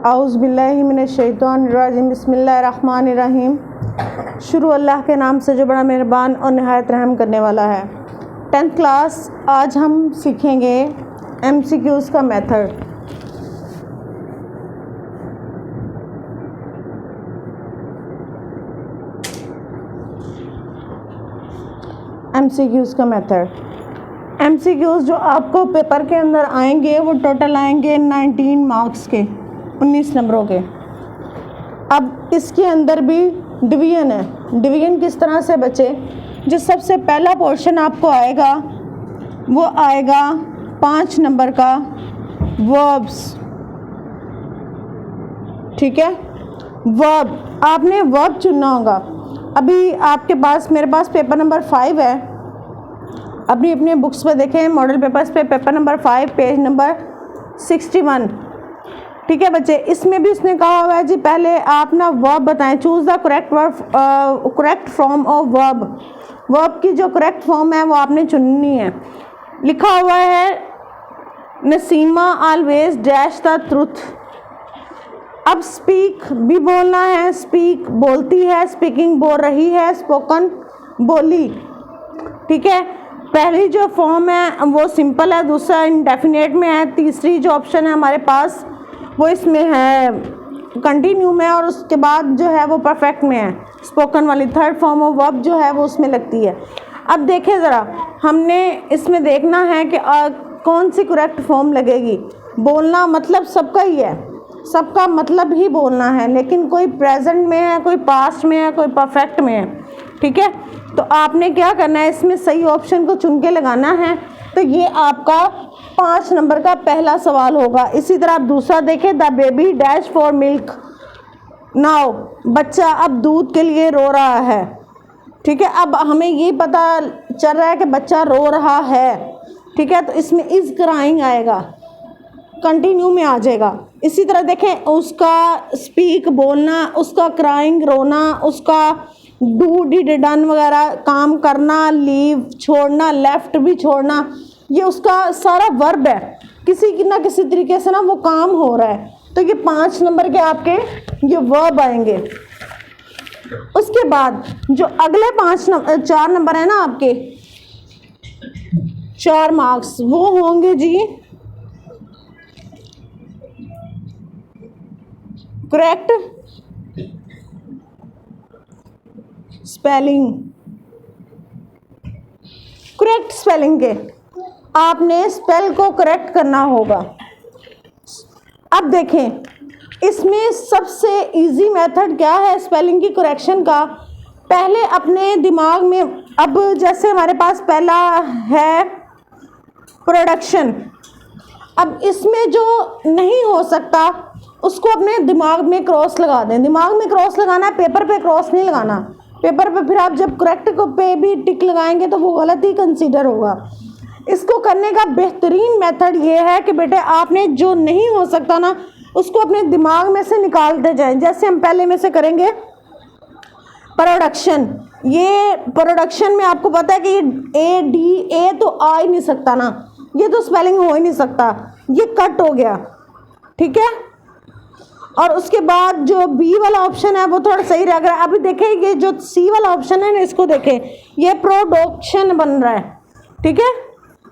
औज़ु बिल्लाहि मिनश्शैतानिर्रजीम बिस्मिल्लाहिर्रहमानिर्रहीम। शुरू अल्लाह के नाम से जो बड़ा मेहरबान और नहायत रहम करने वाला है। 10th क्लास, आज हम सीखेंगे MCQs का मेथड। MCQs का मेथड। MCQs जो आपको पेपर के अंदर आएंगे वो टोटल आएंगे 19 मार्क्स के, 19 नंबरों के। अब इसके अंदर भी डिवीजन है। डिवीजन किस तरह से बचे? जो सबसे पहला पोर्शन आपको आएगा वो आएगा 5 नंबर का वर्ब्स। ठीक है, वर्ब, आपने वर्ब चुनना होगा। अभी आपके पास, मेरे पास पेपर नंबर 5 है। अपनी अपने बुक्स पे देखें, मॉडल पेपर्स पे पेपर नंबर 5 पेज नंबर 61। ठीक है बच्चे, इसमें भी उसने कहा हुआ है जी पहले आप ना वर्ब बताएं, choose the correct form of verb. Verb की जो करेक्ट फॉर्म है वो आपने चुननी है। लिखा हुआ है Nasima always dash the truth. अब स्पीक भी बोलना है, स्पीक बोलती है, स्पीकिंग बोल रही है, स्पोकन बोली। ठीक है, पहली जो फॉर्म है वो सिंपल है, दूसरा इंडेफिनेट में है, तीसरी जो ऑप्शन है हमारे पास वो इसमें है कंटिन्यू में, और उसके बाद जो है वो परफेक्ट में है, स्पोकन वाली। थर्ड फॉर्म ऑफ वर्ब जो है वो उसमें लगती है। अब देखें ज़रा, हमने इसमें देखना है कि कौन सी करेक्ट फॉर्म लगेगी। बोलना मतलब सबका ही है, सबका मतलब ही बोलना है, लेकिन कोई प्रेजेंट में है, कोई पास्ट में है, कोई परफेक्ट में है। ठीक है, तो आपने क्या करना है, इसमें सही ऑप्शन को चुन के लगाना है। तो ये आपका 5 नंबर का पहला सवाल होगा। इसी तरह आप दूसरा देखें, the baby dash for milk now. बच्चा अब दूध के लिए रो रहा है। ठीक है, अब हमें ये पता चल रहा है कि बच्चा रो रहा है। ठीक है, तो इसमें इज क्राइंग आएगा, कंटिन्यू में आ जाएगा। इसी तरह देखें, उसका स्पीक बोलना, उसका क्राइंग रोना, उसका डू डिड डन वगैरह काम करना, लीव छोड़ना, लेफ्ट भी छोड़ना, ये उसका सारा वर्ब है। किसी की ना किसी तरीके से ना वो काम हो रहा है। तो ये 5 नंबर के आपके ये वर्ब आएंगे। उसके बाद जो अगले 4 नंबर है ना आपके, 4 मार्क्स, वो होंगे जी करेक्ट स्पेलिंग। करेक्ट स्पेलिंग के आपने स्पेल को करेक्ट करना होगा। अब देखें, इसमें सबसे इजी मेथड क्या है स्पेलिंग की करेक्शन का? पहले अपने दिमाग में, अब जैसे हमारे पास पहला है प्रोडक्शन, अब इसमें जो नहीं हो सकता उसको अपने दिमाग में क्रॉस लगा दें। दिमाग में क्रॉस लगाना है, पेपर पे क्रॉस नहीं लगाना। पेपर पे फिर आप जब करेक्ट को पे भी टिक लगाएंगे तो वो गलत ही कंसीडर होगा। इसको करने का बेहतरीन मेथड ये है कि बेटे आपने जो नहीं हो सकता ना उसको अपने दिमाग में से निकालते जाएं। जैसे हम पहले में से करेंगे प्रोडक्शन। ये प्रोडक्शन में आपको पता है कि ये ए तो आ ही नहीं सकता ना, ये तो स्पेलिंग हो ही नहीं सकता, ये कट हो गया। ठीक है, और उसके बाद जो बी वाला ऑप्शन है वो थोड़ा सही रह गया। अभी देखें, ये जो सी वाला ऑप्शन है ना, इसको देखें, ये प्रोडक्शन बन रहा है। ठीक है,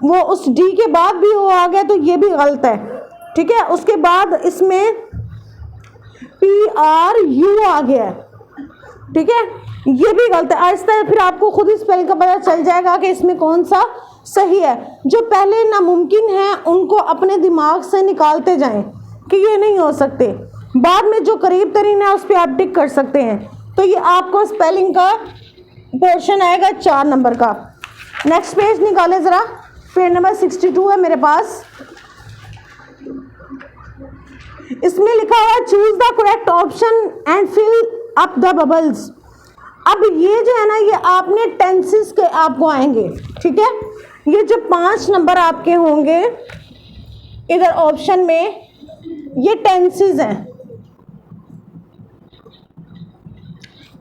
वो उस डी के बाद भी वो आ गया तो ये भी गलत है। ठीक है, उसके बाद इसमें PRU आ गया है। ठीक है, ये भी गलत है। आहिस्ता फिर आपको खुद ही स्पेल का पता चल जाएगा कि इसमें कौन सा सही है। जो पहले नामुमकिन है उनको अपने दिमाग से निकालते जाएं कि ये नहीं हो सकते। बाद में जो करीब तरीन है उस पर आप टिक कर सकते हैं। तो ये आपको स्पेलिंग का पोर्शन आएगा 4 नंबर का। नेक्स्ट पेज निकाले ज़रा, पेज नंबर 62 है मेरे पास। इसमें लिखा हुआ choose the correct option and fill up the bubbles. अब ये जो है ना, ये आपने टेंसेस के आपको आएंगे। ठीक है, ये जो 5 नंबर आपके होंगे इधर ऑप्शन में, ये टेंसेस हैं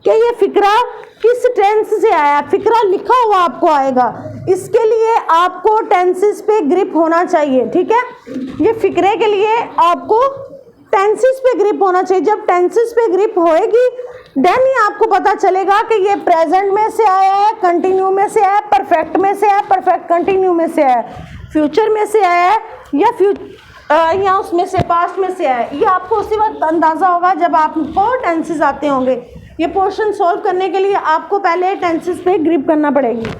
कि ये फिक्रा किस टेंस से आया। फिक्रा लिखा हुआ आपको आएगा, इसके लिए आपको टेंसेस पे ग्रिप होना चाहिए। ठीक है, ये फिक्रे के लिए आपको टेंसेस ग्रिप होना चाहिए। जब टेंसेस पे ग्रिप होएगी देन ही आपको पता चलेगा कि ये प्रेजेंट में से आया है, कंटिन्यू में से आया है, परफेक्ट में से आया है, परफेक्ट कंटिन्यू में से आया है, फ्यूचर में से आया है या उसमें से पास्ट में से आया है। ये आपको उसी वक्त अंदाज़ा होगा जब आपको टेंसेस आते होंगे। ये पोर्शन सॉल्व करने के लिए आपको पहले टेंसेस पे ग्रिप करना पड़ेगी,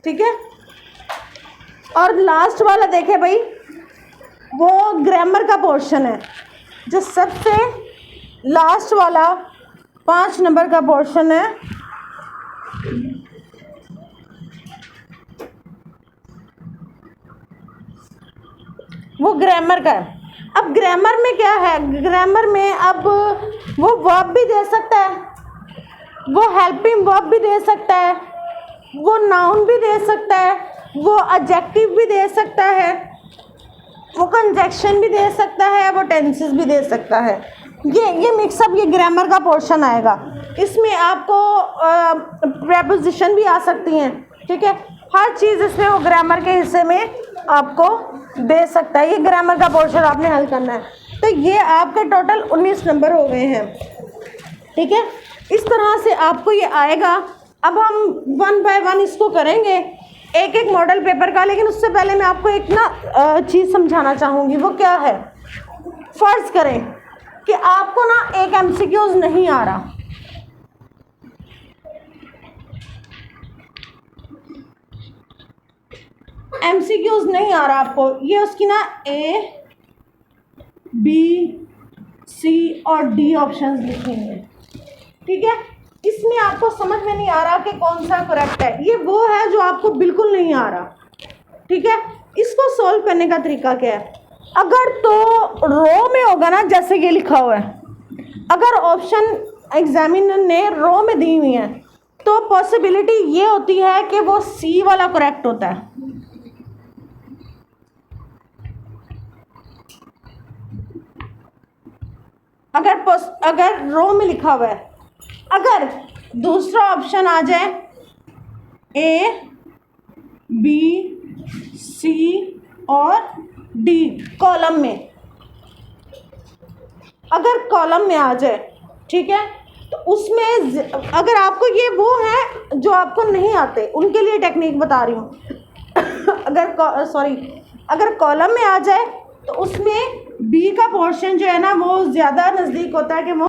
ठीक है। और लास्ट वाला देखें भाई, वो ग्रामर का पोर्शन है। जो सबसे लास्ट वाला 5 नंबर का पोर्शन है, वो ग्रामर का है। अब ग्रामर में क्या है, ग्रामर में अब वो वर्ब भी दे सकता है, वो हेल्पिंग वर्ब भी दे सकता है, वो नाउन भी दे सकता है, वो एडजेक्टिव भी दे सकता है, वो कंजक्शन भी दे सकता है, वो टेंसेस भी दे सकता है। ये मिक्सअप ये ग्रामर का पोर्शन आएगा। इसमें आपको प्रेपोजिशन भी आ सकती हैं, ठीक है। हर चीज़ इसमें वो ग्रामर के हिस्से में आपको दे सकता है। ये ग्रामर का पोर्शन आपने हल करना है। तो ये आपके टोटल 19 नंबर हो गए हैं, ठीक है। इस तरह से आपको ये आएगा। अब हम 1 बाय 1 इसको करेंगे, एक एक मॉडल पेपर का। लेकिन उससे पहले मैं आपको एक ना चीज़ समझाना चाहूँगी। वो क्या है, फ़र्ज़ करें कि आपको ना एक MCQs नहीं आ रहा, MCQs नहीं आ रहा आपको। ये उसकी ना A, B, C और D ऑप्शंस लिखेंगे, ठीक है। इसमें आपको समझ में नहीं आ रहा कि कौन सा करेक्ट है। ये वो है जो आपको बिल्कुल नहीं आ रहा, ठीक है। इसको सॉल्व करने का तरीका क्या है, अगर तो रो में होगा ना, जैसे ये लिखा हुआ है, अगर ऑप्शन एग्जामिनर ने रो में दी हुई है तो पॉसिबिलिटी ये होती है कि वो C वाला करेक्ट होता है। अगर रो में लिखा हुआ है, अगर दूसरा ऑप्शन आ जाए A, B, C और D कॉलम में, अगर कॉलम में आ जाए, ठीक है, तो उसमें अगर आपको ये वो है जो आपको नहीं आते, उनके लिए टेक्निक बता रही हूँ। अगर कॉलम में आ जाए तो उसमें B का पोर्शन जो है ना वो ज़्यादा नज़दीक होता है कि वो